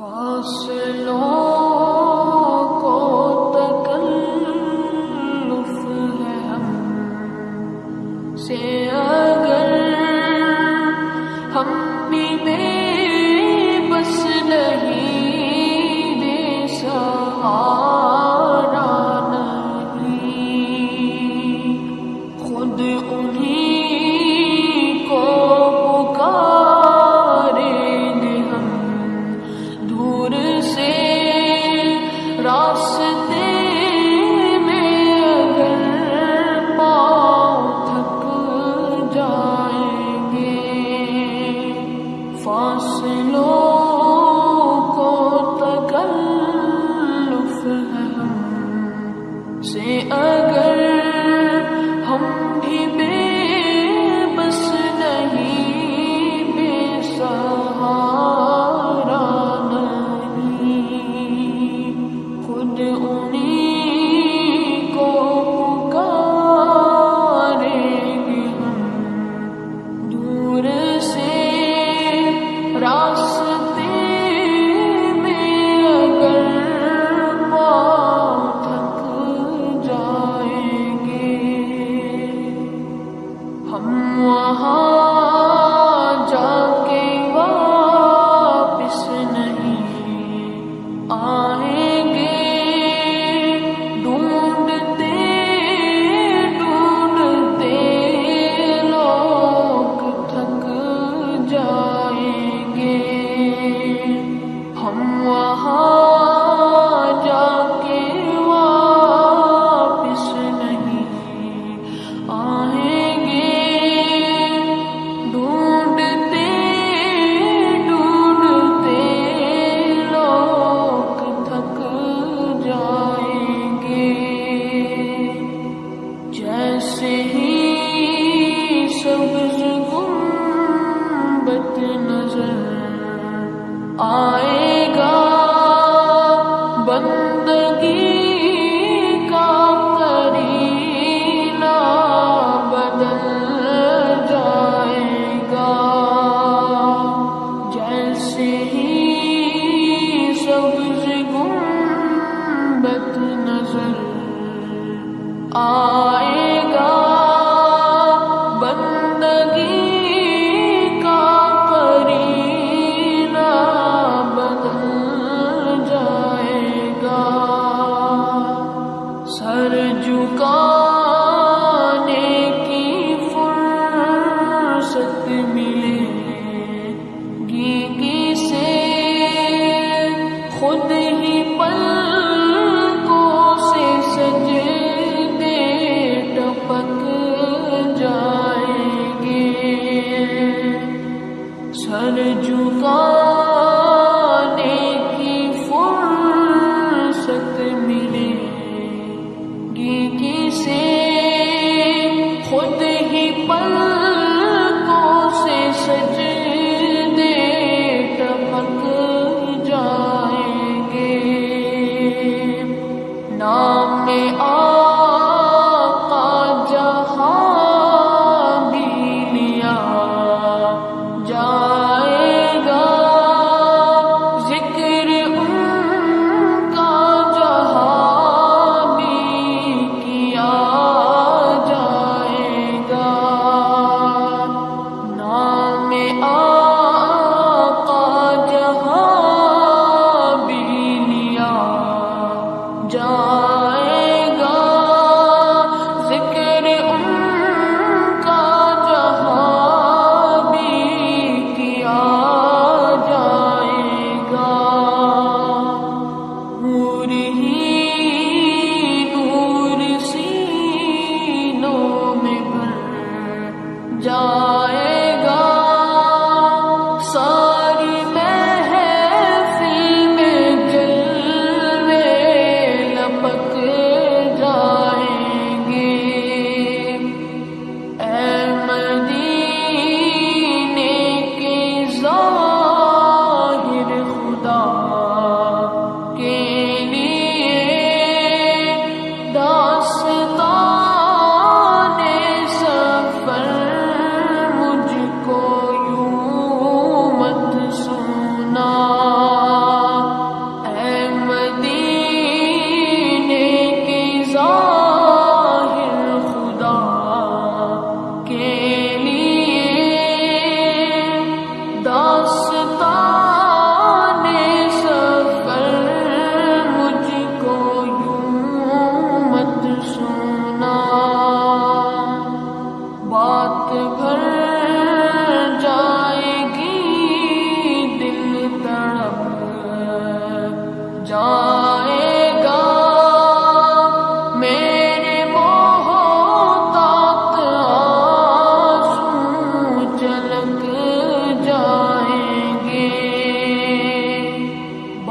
فاصلوں کو تکلف ہے ہم سے اگر ہم بھی بے بس نہیں بے سہارا نہیں خود انہیں کو پکاریں گے ہم دور سے راستے میں اگر پاؤں تھک جائیں گے فاصلوں کو تکلف ہے ہم سے اگر ہم بھی بے بس نہیں بے سہارا نہیں خود انہیں کو پکاریں گے ہم دور سے راستے میں اگر پاؤں تھک جائیں گے ہم وہاں جا کے واپس نہیں آئیں گے ڈھونڈتے ڈھونڈتے لوگ تھک جائیں گے ہم وہاں جا کے واپس نہیں آئیں گے ڈھونڈتے ڈھونڈتے لوگ تھک جائیں گے جیسے ہی سبز گنبد نظر آئے گا بندگی کا کرینہ بدل جائے گا جیسے ہی سبز گنبد نظر آئے گا بندگی کا کرینہ بدل جائے گا سر جھکانے کی فرصت ملے گی کسے خود ہی پلکوں سے سجدے ٹپک جائیں گے سر جھکانے کی فرصت ملے گی کسے خود ہی پلکوں سے سجدے ٹپک جائیں گے نام آقا جہاں بھی لیا جائے گا ذکر ان کا جہاں بھی کیا جائے گا نام آقا جہاں بھی لیا جائے گا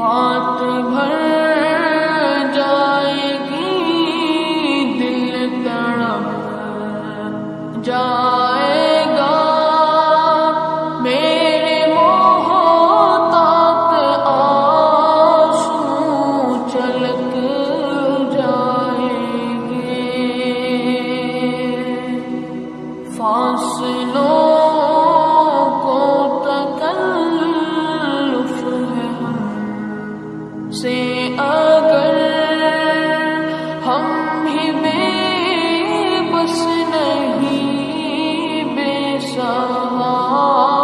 بات بھر جائے گی، دل تڑپ جائے گا، میرے محتاط آنسو چھلک جائیں گے، فاصلوں کو تکلف ہے ہم سے اگر ہم ہی بے بس نہیں بے سہارا